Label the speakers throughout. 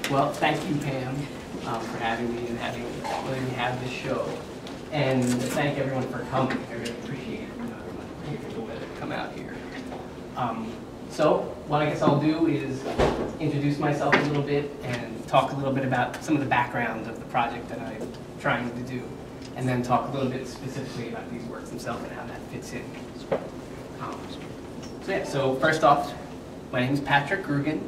Speaker 1: Well, thank you, Pam, for having me and letting me have this show. And thank everyone for coming. I really appreciate it. Everyone to come out here. So what I guess I'll do is introduce myself a little bit and talk a little bit about some of the background of the project that I'm trying to do, and then talk a little bit specifically about these works themselves and how that fits in. So first off, my name is Patrick Grugan.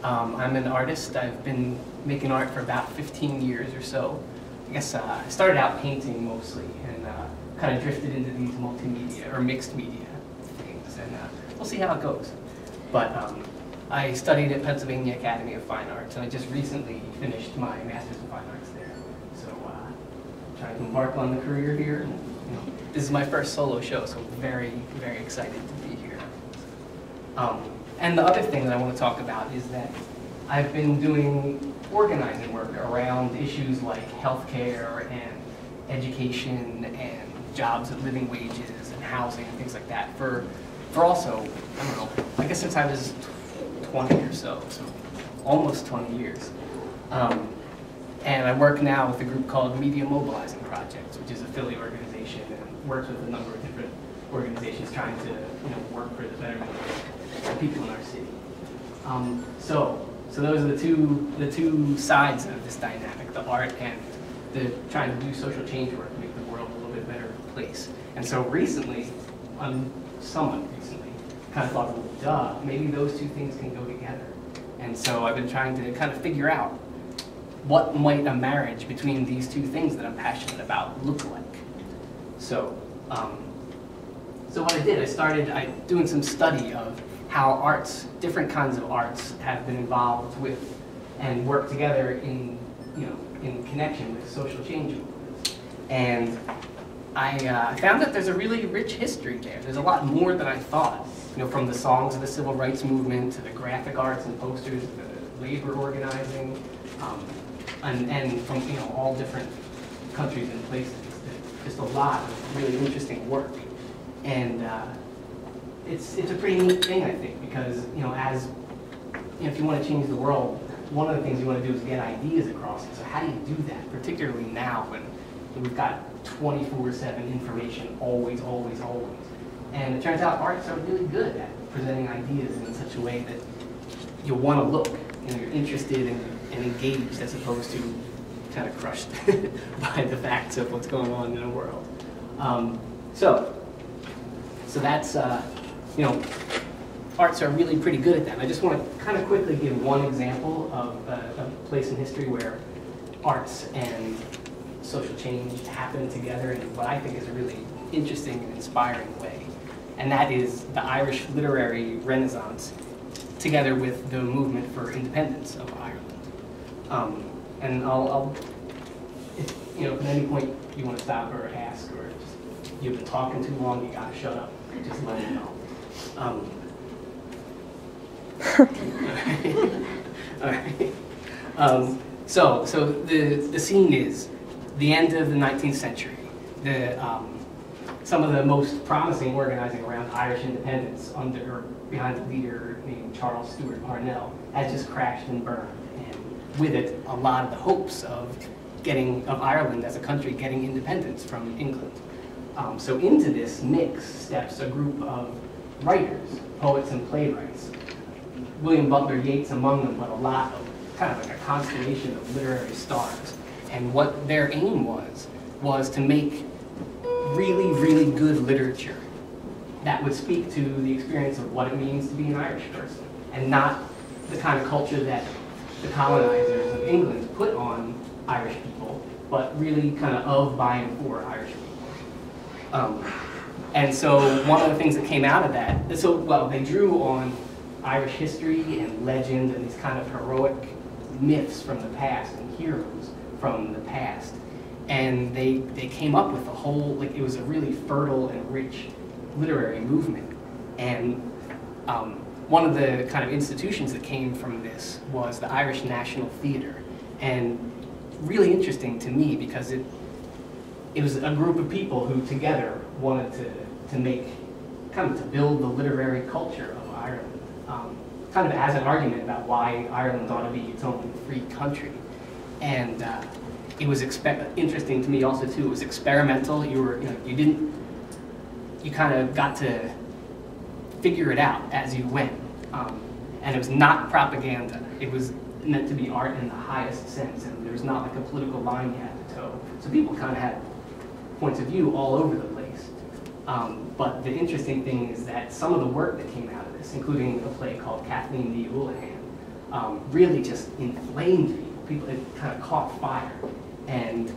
Speaker 1: I'm an artist. I've been making art for about 15 years or so. I guess I started out painting mostly and kind of drifted into these multimedia or mixed media things, and we'll see how it goes. But I studied at Pennsylvania Academy of Fine Arts, and I just recently finished my Master's in Fine Arts there. So I'm trying to embark on the career here. And, this is my first solo show, so I'm very, very excited to be here. And the other thing that I want to talk about is that I've been doing organizing work around issues like healthcare and education and jobs at living wages and housing and things like that for also, I don't know, I guess since I was 20 or so almost 20 years. And I work now with a group called Media Mobilizing Projects, which is a Philly organization and works with a number of different organizations trying to work for the betterment of people in our city. So those are the two sides of this dynamic, the art and the trying to do social change work to make the world a little bit better place. And so recently, somewhat recently, kind of thought, well, duh, maybe those two things can go together. And so I've been trying to kind of figure out what might a marriage between these two things that I'm passionate about look like. So what I did, I started doing some study of how arts, different kinds of arts, have been involved with and work together in connection with social change movements. And I found that there's a really rich history there. There's a lot more than I thought. From the songs of the civil rights movement to the graphic arts and posters, the labor organizing, and from all different countries and places. Just a lot of really interesting work, and it's a pretty neat thing, I think, because if you want to change the world, one of the things you want to do is get ideas across. So how do you do that, particularly now when we've got 24/7 information, always, always, always. And it turns out arts are really good at presenting ideas in such a way that you want to look, you're interested and engaged, as opposed to kind of crushed by the facts of what's going on in the world. So that's, arts are really pretty good at that. I just want to kind of quickly give one example of a place in history where arts and social change happen together in what I think is a really interesting and inspiring way. And that is the Irish literary renaissance together with the movement for independence of Ireland. And if at any point you want to stop or ask, or just, you've been talking too long, you gotta shut up, just let me know. All right. So the scene is the end of the 19th century. Some of the most promising organizing around Irish independence behind a leader named Charles Stewart Parnell has just crashed and burned, and with it a lot of the hopes of Ireland as a country getting independence from England. So into this mix steps a group of writers, poets and playwrights. William Butler Yeats among them, but a lot of kind of like a constellation of literary stars. And what their aim was to make really, really good literature that would speak to the experience of what it means to be an Irish person, and not the kind of culture that the colonizers of England put on Irish people, but really kind of by and for Irish people. And so one of the things that came out of that, they drew on Irish history and legend and these kind of heroic myths from the past and heroes from the past. And they came up with a whole, it was a really fertile and rich literary movement. And one of the kind of institutions that came from this was the Irish National Theatre. And really interesting to me because it was a group of people who together wanted to build the literary culture of Ireland. kind of as an argument about why Ireland ought to be its own free country. And it was interesting to me also too. It was experimental. You kind of got to figure it out as you went. And it was not propaganda. It was meant to be art in the highest sense, and there was not like a political line you had to toe. So people kind of had points of view all over the place. But the interesting thing is that some of the work that came out of this, including a play called Kathleen the Houlihan, really just inflamed people. It kind of caught fire, and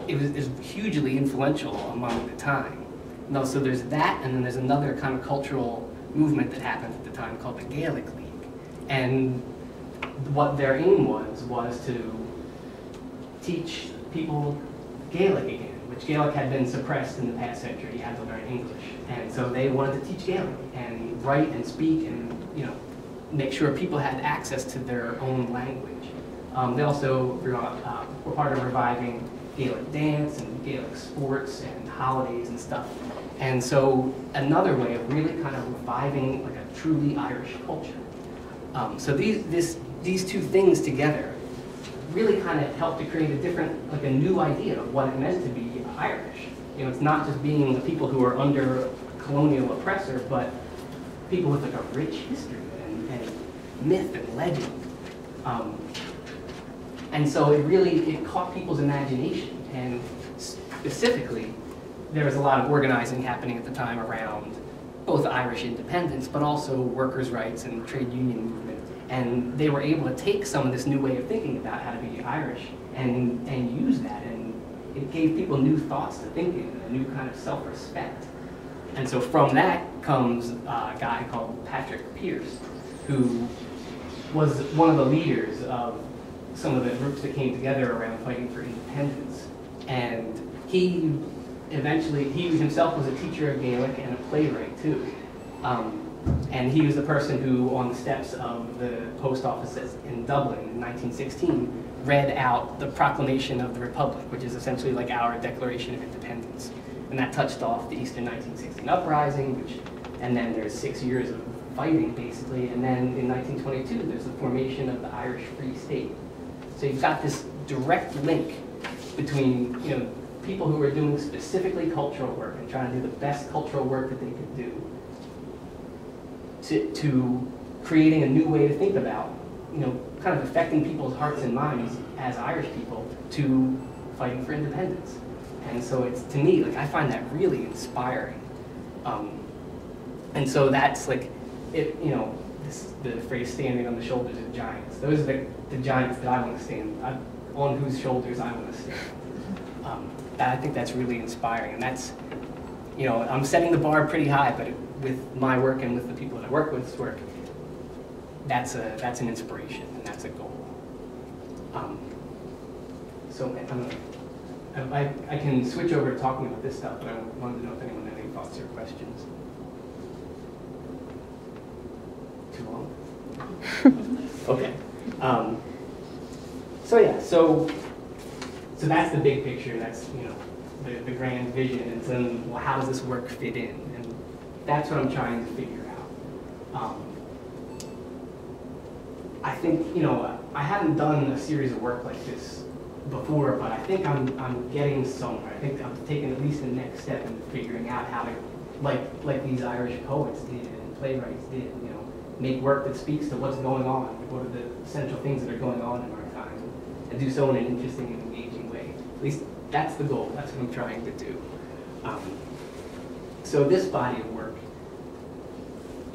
Speaker 1: it was hugely influential among the time. No, so there's that, and then there's another kind of cultural movement that happened at the time called the Gaelic League. And what their aim was to teach people Gaelic again, which Gaelic had been suppressed in the past century. You had to learn English. And so they wanted to teach Gaelic and write and speak and make sure people had access to their own language. They also were part of reviving Gaelic dance and Gaelic sports and holidays and stuff. And so another way of really kind of reviving like a truly Irish culture. So these two things together really kind of helped to create a new idea of what it meant to be Irish. It's not just being the people who are under a colonial oppressor, but people with like a rich history and myth and legend. And so it caught people's imagination, and specifically, there was a lot of organizing happening at the time around both Irish independence, but also workers' rights and trade union movement. And they were able to take some of this new way of thinking about how to be Irish and use that, and it gave people new thoughts to think in, a new kind of self-respect. And so from that comes a guy called Patrick Pearse, who was one of the leaders of some of the groups that came together around fighting for independence. And he himself was a teacher of Gaelic and a playwright too. And he was the person who, on the steps of the post offices in Dublin in 1916, read out the Proclamation of the Republic, which is essentially like our Declaration of Independence. And that touched off the Eastern 1916 uprising, and then there's 6 years of fighting, basically. And then in 1922, there's the formation of the Irish Free State. So you've got this direct link between people who are doing specifically cultural work and trying to do the best cultural work that they could do, to creating a new way to think about, kind of affecting people's hearts and minds as Irish people, to fighting for independence. And so it's, to me, I find that really inspiring. And so that's the phrase "standing on the shoulders of giants." Those are the giants that I want to stand on, whose shoulders I want to stand. I think that's really inspiring, and that's, I'm setting the bar pretty high, but with my work and with the people that I work with's work, that's an inspiration, and that's a goal. So I can switch over to talking about this stuff, but I wanted to know if anyone had any thoughts or questions. Too long? Okay. So that's the big picture. That's the grand vision, and then, well, how does this work fit in? And that's what I'm trying to figure out. I think I haven't done a series of work like this before, but I think I'm getting somewhere. I think I'm taking at least the next step in figuring out how to, like these Irish poets did and playwrights did, make work that speaks to what's going on, what are the essential things that are going on in our time, and do so in an interesting and engaging way. At least that's the goal. That's what I'm trying to do. So this body of work,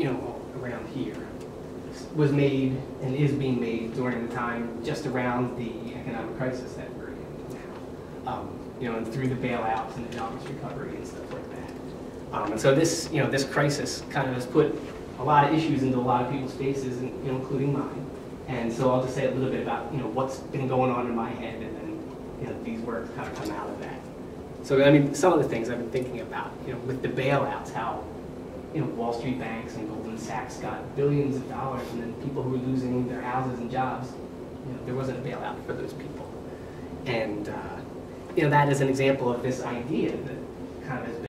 Speaker 1: around here, was made and is being made during the time just around the economic crisis that we're in now. And through the bailouts and the jobs recovery and stuff like that. And so this, this crisis kind of has put a lot of issues into a lot of people's faces, and including mine. And so I'll just say a little bit about what's been going on in my head, and then these works kind of come out of that. So some of the things I've been thinking about, with the bailouts, how Wall Street banks and Goldman Sachs got billions of dollars, and then people who were losing their houses and jobs, there wasn't a bailout for those people. And that is an example of this idea that kind of has been